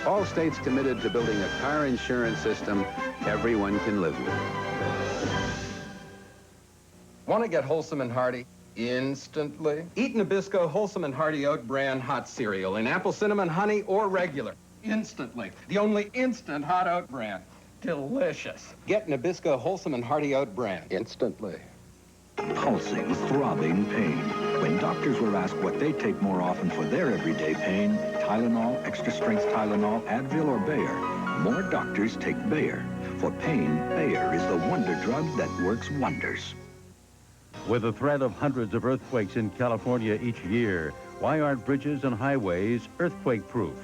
Allstate's committed to building a car insurance system everyone can live with. Want to get wholesome and hearty? Instantly. Eat Nabisco Wholesome and Hearty Oat Bran hot cereal in apple cinnamon honey or regular. Instantly. The only instant hot oat bran. Delicious. Get Nabisco Wholesome and Hearty Oat Bran instantly. Pulsing, throbbing pain. When doctors were asked what they take more often for their everyday pain, Tylenol, extra strength Tylenol, Advil, or Bayer, more doctors take Bayer. For pain, Bayer is the wonder drug that works wonders. With the threat of hundreds of earthquakes in California each year, why aren't bridges and highways earthquake-proof?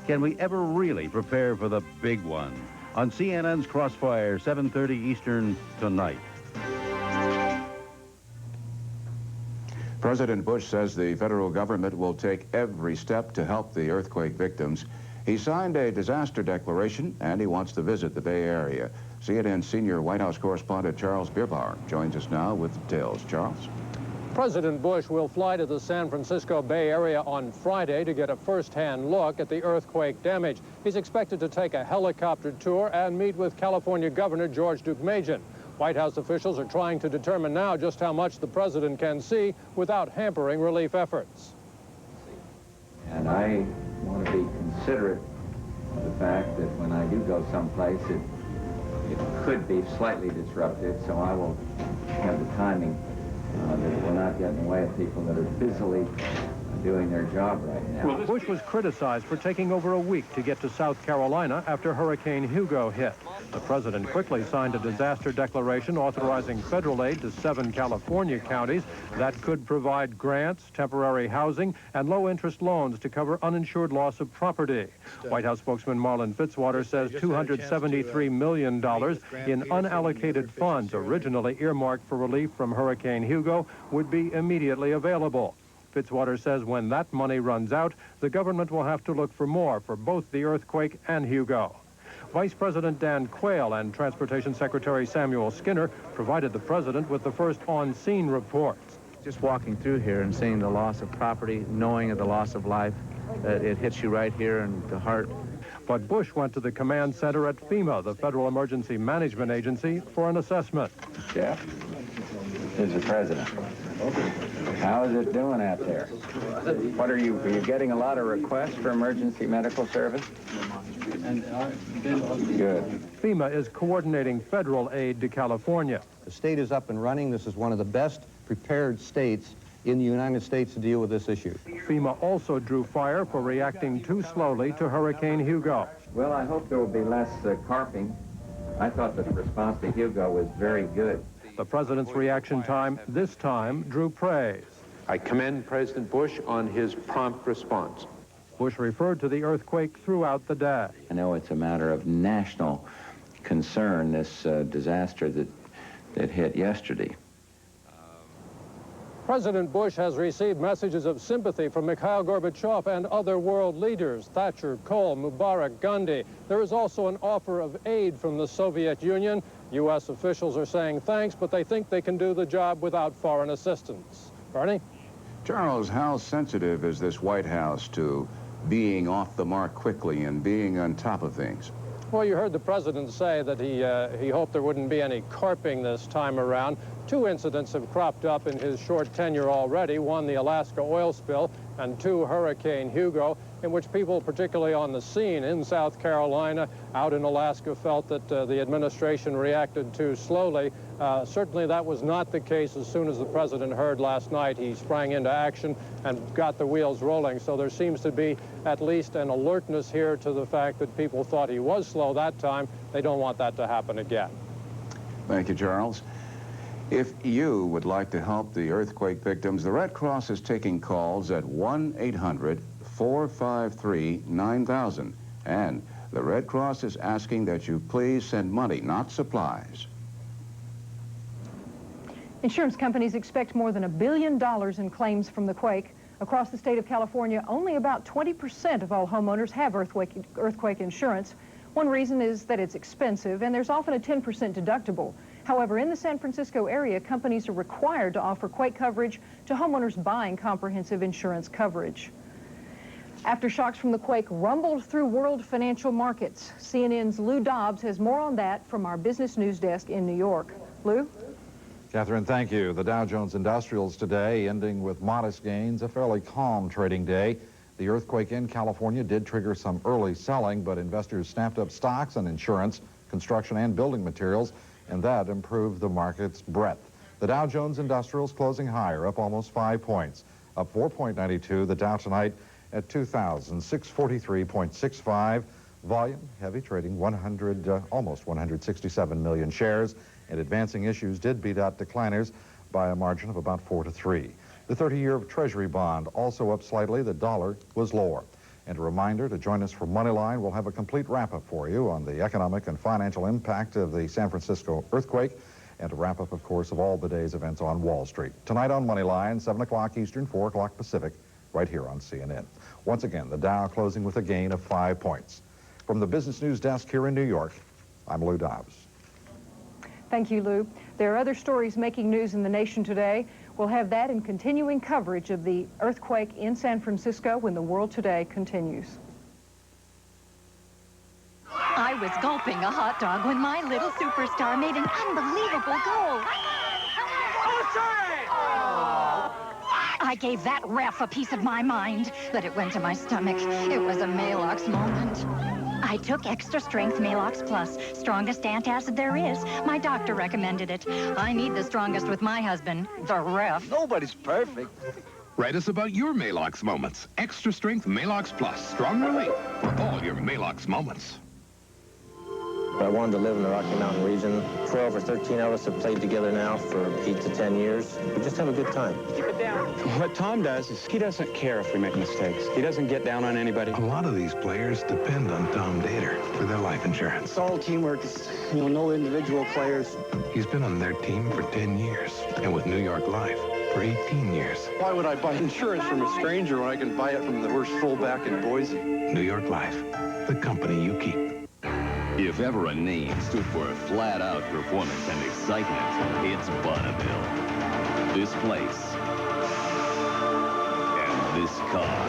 Can we ever really prepare for the big one? On CNN's Crossfire, 7:30 Eastern tonight. President Bush says the federal government will take every step to help the earthquake victims. He signed a disaster declaration, and he wants to visit the Bay Area. CNN senior White House correspondent Charles Bierbauer joins us now with details. Charles? President Bush will fly to the San Francisco Bay Area on Friday to get a first-hand look at the earthquake damage. He's expected to take a helicopter tour and meet with California Governor George Deukmejian. White House officials are trying to determine now just how much the president can see without hampering relief efforts. And I want to be considerate of the fact that when I do go someplace, it could be slightly disruptive, so I will have the timing that it will not get in the way of people that are busily doing their job right now. Bush was criticized for taking over a week to get to South Carolina after Hurricane Hugo hit. The president quickly signed a disaster declaration authorizing federal aid to 7 California counties that could provide grants, temporary housing, and low-interest loans to cover uninsured loss of property. White House spokesman Marlin Fitzwater says $273 million in unallocated funds originally earmarked for relief from Hurricane Hugo would be immediately available. Fitzwater says when that money runs out, the government will have to look for more for both the earthquake and Hugo. Vice President Dan Quayle and Transportation Secretary Samuel Skinner provided the president with the first on-scene reports. Just walking through here and seeing the loss of property, knowing of the loss of life, it hits you right here in the heart. But Bush went to the command center at FEMA, the Federal Emergency Management Agency, for an assessment. Jeff, here's the president. How is it doing out there? What are you getting a lot of requests for emergency medical service? Good. FEMA is coordinating federal aid to California. The state is up and running. This is one of the best prepared states in the United States to deal with this issue. FEMA also drew fire for reacting too slowly to Hurricane Hugo. Well, I hope there will be less carping. I thought that the response to Hugo was very good. The president's reaction time this time drew praise. I commend President Bush on his prompt response. Bush referred to the earthquake throughout the day. I know it's a matter of national concern, this disaster that hit yesterday. President Bush has received messages of sympathy from Mikhail Gorbachev and other world leaders, Thatcher, Kohl, Mubarak, Gandhi. There is also an offer of aid from the Soviet Union. U.S. officials are saying thanks, but they think they can do the job without foreign assistance. Bernie? Charles, how sensitive is this White House to being off the mark quickly and being on top of things? Well, you heard the president say that he hoped there wouldn't be any carping this time around. 2 incidents have cropped up in his short tenure already. 1, the Alaska oil spill, and 2, Hurricane Hugo, in which people, particularly on the scene in South Carolina, out in Alaska, felt that the administration reacted too slowly. Certainly that was not the case. As soon as the president heard last night, he sprang into action and got the wheels rolling. So there seems to be at least an alertness here to the fact that people thought he was slow that time. They don't want that to happen again. Thank you, Charles. If you would like to help the earthquake victims, the Red Cross is taking calls at 1-800-453-9000. And the Red Cross is asking that you please send money, not supplies. Insurance companies expect more than $1 billion in claims from the quake. Across the state of California, only about 20% of all homeowners have earthquake insurance. One reason is that it's expensive, and there's often a 10% deductible. However, in the San Francisco area, companies are required to offer quake coverage to homeowners buying comprehensive insurance coverage. Aftershocks from the quake rumbled through world financial markets. CNN's Lou Dobbs has more on that from our business news desk in New York. Lou? Catherine, thank you. The Dow Jones Industrials today ending with modest gains, a fairly calm trading day. The earthquake in California did trigger some early selling, but investors snapped up stocks and insurance, construction and building materials, and that improved the market's breadth. The Dow Jones Industrials closing higher, up almost 5 points, up 4.92. The Dow tonight at 2,643.65. Volume, heavy trading, almost 167 million shares, and advancing issues did beat out decliners by a margin of about 4-3. The 30-year Treasury bond also up slightly. The dollar was lower. And a reminder to join us for Moneyline. We'll have a complete wrap-up for you on the economic and financial impact of the San Francisco earthquake, and a wrap-up, of course, of all the day's events on Wall Street. Tonight on Moneyline, 7 o'clock Eastern, 4 o'clock Pacific, right here on CNN. Once again, the Dow closing with a gain of 5 points. From the Business News Desk here in New York, I'm Lou Dobbs. Thank you, Lou. There are other stories making news in the nation today. We'll have that in continuing coverage of the earthquake in San Francisco when the World Today continues. I was gulping a hot dog when my little superstar made an unbelievable goal. I gave that ref a piece of my mind, but it went to my stomach. It was a Maalox moment. I took Extra Strength Maalox Plus, strongest antacid there is. My doctor recommended it. I need the strongest with my husband, the ref. Nobody's perfect. Write us about your Maalox moments. Extra strength Maalox Plus. Strong relief for all your Maalox moments. I wanted to live in the Rocky Mountain region. 12 or 13 of us have played together now for 8 to 10 years. We just have a good time. Keep it down. What Tom does is he doesn't care if we make mistakes. He doesn't get down on anybody. A lot of these players depend on Tom Dater for their life insurance. It's all teamwork. It's, no individual players. He's been on their team for 10 years and with New York Life for 18 years. Why would I buy insurance from a stranger when I can buy it from the worst fullback in Boise? New York Life, the company you keep. If ever a name stood for a flat-out performance and excitement, it's Bonneville. This place and this car.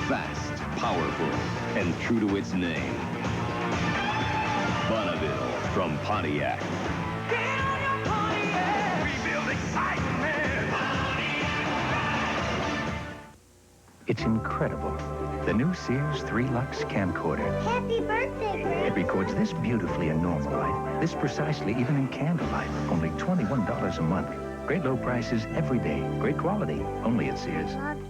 Fast, powerful, and true to its name. Bonneville from Pontiac. It's incredible. The new Sears 3 Lux camcorder. Happy birthday, Grandpa. It records this beautifully in normal light, this precisely even in candlelight. Only $21 a month. Great low prices every day. Great quality. Only at Sears. Love you.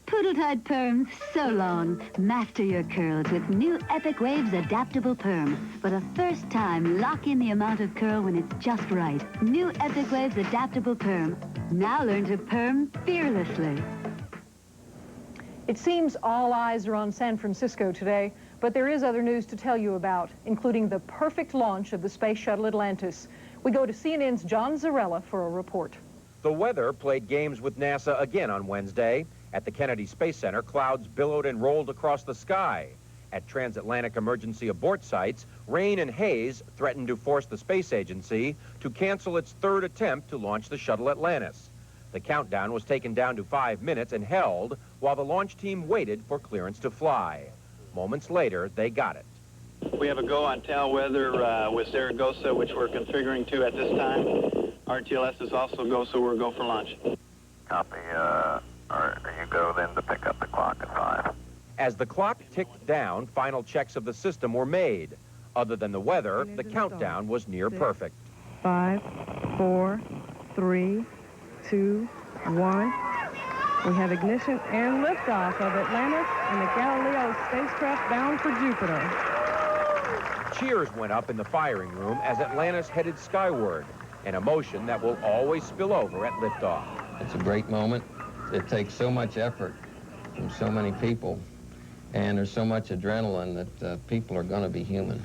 Poodle-tied perm, so long. Master your curls with new Epic Waves Adaptable Perm. For the first time, lock in the amount of curl when it's just right. New Epic Waves Adaptable Perm. Now learn to perm fearlessly. It seems all eyes are on San Francisco today, but there is other news to tell you about, including the perfect launch of the Space Shuttle Atlantis. We go to CNN's John Zarella for a report. The weather played games with NASA again on Wednesday. At the Kennedy Space Center, clouds billowed and rolled across the sky. At transatlantic emergency abort sites, rain and haze threatened to force the space agency to cancel its third attempt to launch the Shuttle Atlantis. The countdown was taken down to 5 minutes and held while the launch team waited for clearance to fly. Moments later, they got it. We have a go on tail weather with Zaragoza, which we're configuring to at this time. RTLS is also go, so we're go for launch. Copy. Are you go then to pick up the clock at 5? As the clock ticked down, final checks of the system were made. Other than the weather, the countdown was near perfect. 5, 4, 3, 2, 1. We have ignition and liftoff of Atlantis and the Galileo spacecraft bound for Jupiter. Cheers went up in the firing room as Atlantis headed skyward, an emotion that will always spill over at liftoff. It's a great moment. It takes so much effort from so many people, and there's so much adrenaline that people are going to be human.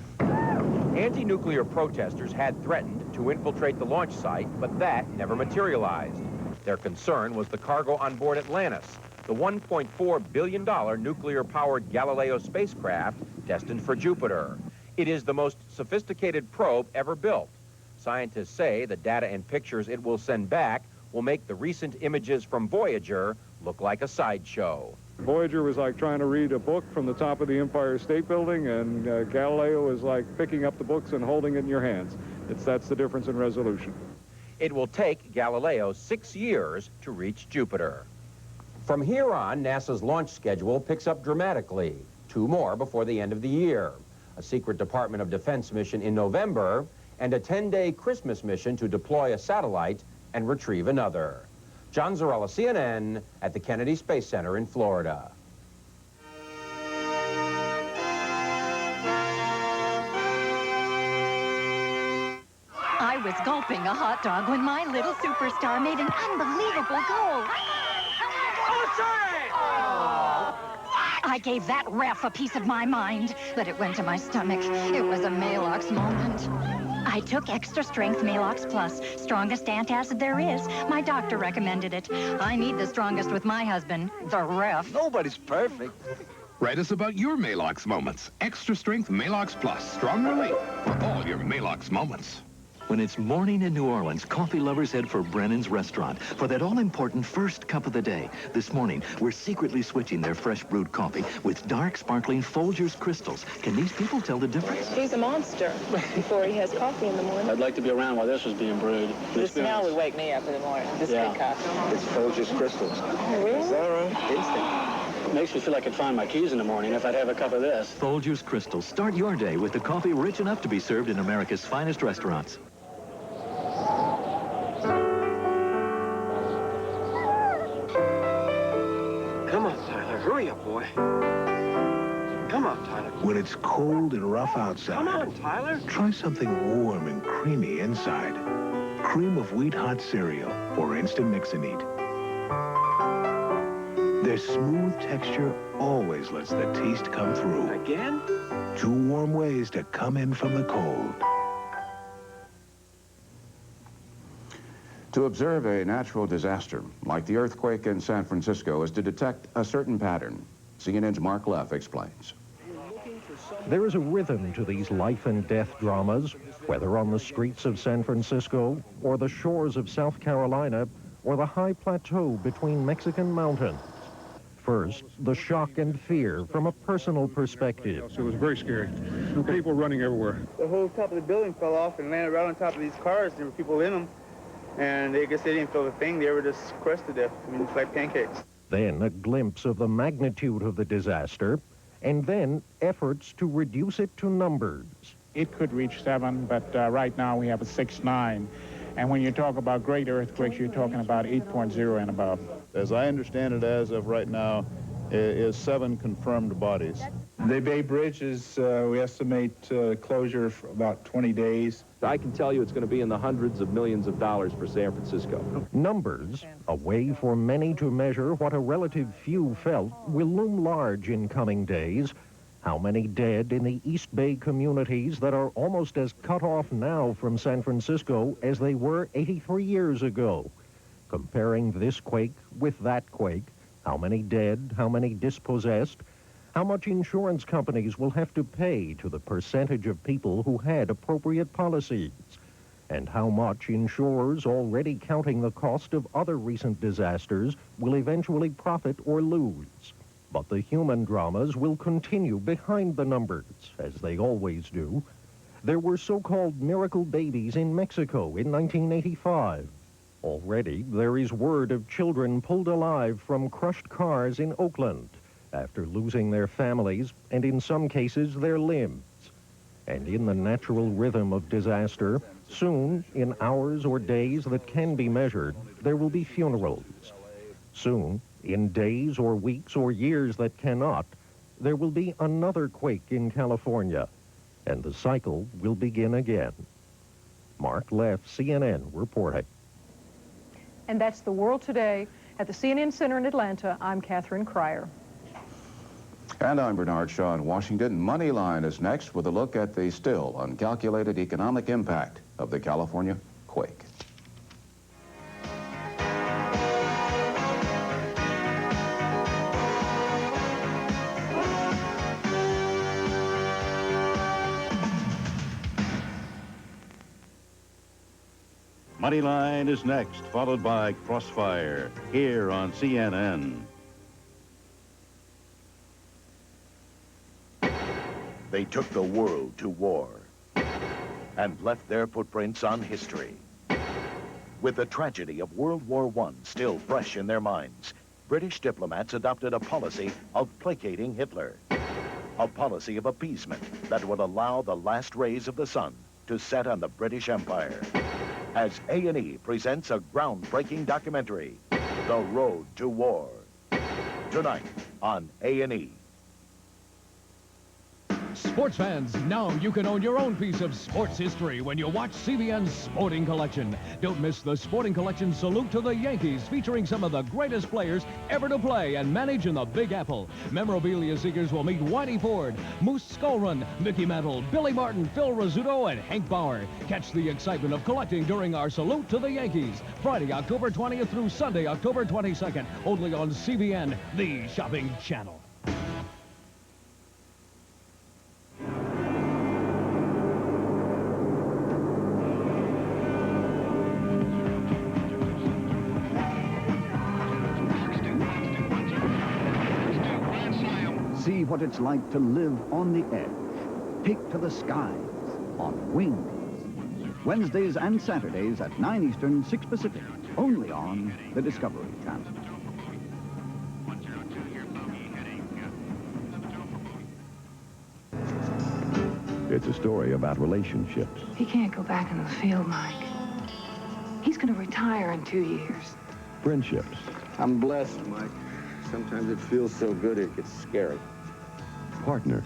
Anti-nuclear protesters had threatened to infiltrate the launch site, but that never materialized. Their concern was the cargo on board Atlantis, the $1.4 billion nuclear-powered Galileo spacecraft destined for Jupiter. It is the most sophisticated probe ever built. Scientists say the data and pictures it will send back will make the recent images from Voyager look like a sideshow. Voyager was like trying to read a book from the top of the Empire State Building, and Galileo is like picking up the books and holding it in your hands. That's the difference in resolution. It will take Galileo 6 years to reach Jupiter. From here on, NASA's launch schedule picks up dramatically. 2 more before the end of the year. A secret Department of Defense mission in November, and a 10-day Christmas mission to deploy a satellite and retrieve another. John Zarella, CNN, at the Kennedy Space Center in Florida. I was gulping a hot dog when my little superstar made an unbelievable goal. I gave that ref a piece of my mind, but it went to my stomach. It was a Maalox moment. I took extra strength Maalox Plus, strongest antacid there is. My doctor recommended it. I need the strongest with my husband, the ref. Nobody's perfect. Write us about your Maalox moments. Extra strength Maalox Plus. Strong relief for all your Maalox moments. When it's morning in New Orleans, coffee lovers head for Brennan's Restaurant for that all-important first cup of the day. This morning, we're secretly switching their fresh brewed coffee with dark, sparkling Folgers crystals. Can these people tell the difference? He's a monster before he has coffee in the morning. I'd like to be around while this was being brewed. The smell would wake me up in the morning. This good coffee. It's Folgers crystals. Oh, really? Is that right? Instant. Makes me feel like I'd find my keys in the morning if I'd have a cup of this. Folgers crystals. Start your day with the coffee rich enough to be served in America's finest restaurants. Hurry up, boy. Come on, Tyler. When it's cold and rough outside, Come on, Tyler. try something warm and creamy inside. Cream of wheat hot cereal or instant mix and eat. Their smooth texture always lets the taste come through. Again? 2 warm ways to come in from the cold. To observe a natural disaster, like the earthquake in San Francisco, is to detect a certain pattern. CNN's Mark Leff explains. There is a rhythm to these life and death dramas, whether on the streets of San Francisco, or the shores of South Carolina, or the high plateau between Mexican mountains. First, the shock and fear from a personal perspective. So it was very scary. There were people running everywhere. The whole top of the building fell off and landed right on top of these cars. There were people in them, and I guess they didn't feel the thing. They were just crushed to death. I mean, it's like pancakes. Then a glimpse of the magnitude of the disaster, and then efforts to reduce it to numbers. It could reach 7, but right now we have a 6.9. And when you talk about great earthquakes, you're talking about 8.0 and above. As I understand it, as of right now, is 7 confirmed bodies. The Bay Bridge is, we estimate, closure for about 20 days. I can tell you it's going to be in the hundreds of millions of dollars for San Francisco. Numbers, a way for many to measure what a relative few felt, will loom large in coming days. How many dead in the East Bay communities that are almost as cut off now from San Francisco as they were 83 years ago? Comparing this quake with that quake, how many dead, how many dispossessed, how much insurance companies will have to pay to the percentage of people who had appropriate policies, and how much insurers already counting the cost of other recent disasters will eventually profit or lose. But the human dramas will continue behind the numbers, as they always do. There were so-called miracle babies in Mexico in 1985. Already, there is word of children pulled alive from crushed cars in Oakland after losing their families and, in some cases, their limbs. And in the natural rhythm of disaster, soon, in hours or days that can be measured, there will be funerals. Soon, in days or weeks or years that cannot, there will be another quake in California, and the cycle will begin again. Mark Leff, CNN, reporting. And that's The World Today. At the CNN Center in Atlanta, I'm Catherine Crier. And I'm Bernard Shaw in Washington. Moneyline is next with a look at the still uncalculated economic impact of the California quake. Moneyline is next, followed by Crossfire, here on CNN. They took the world to war and left their footprints on history. With the tragedy of World War I still fresh in their minds, British diplomats adopted a policy of placating Hitler, a policy of appeasement that would allow the last rays of the sun to set on the British Empire. As A&E presents a groundbreaking documentary, The Road to War. Tonight on A&E. Sports fans, now you can own your own piece of sports history when you watch CBN's Sporting Collection. Don't miss the Sporting Collection Salute to the Yankees, featuring some of the greatest players ever to play and manage in the Big Apple. Memorabilia seekers will meet Whitey Ford, Moose Skullrun, Mickey Mantle, Billy Martin, Phil Rizzuto, and Hank Bauer. Catch the excitement of collecting during our Salute to the Yankees, Friday, October 20th through Sunday, October 22nd, only on CBN, the shopping channel. See what it's like to live on the edge. Peek to the skies on wings. Wednesdays and Saturdays at 9 Eastern, 6 Pacific, only on the Discovery Channel. It's a story about relationships. He can't go back in the field, Mike. He's going to retire in 2 years. Friendships. I'm blessed, Mike. Sometimes it feels so good it gets scary. Partners.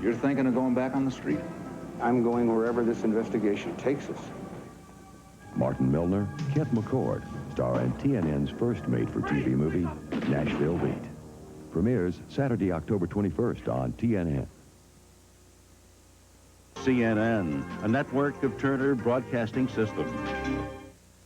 You're thinking of going back on the street? I'm going wherever this investigation takes us. Martin Milner, Kent McCord, star in TNN's first made-for-TV movie, Nashville Beat. Premieres Saturday, October 21st on TNN. CNN, a network of Turner Broadcasting System.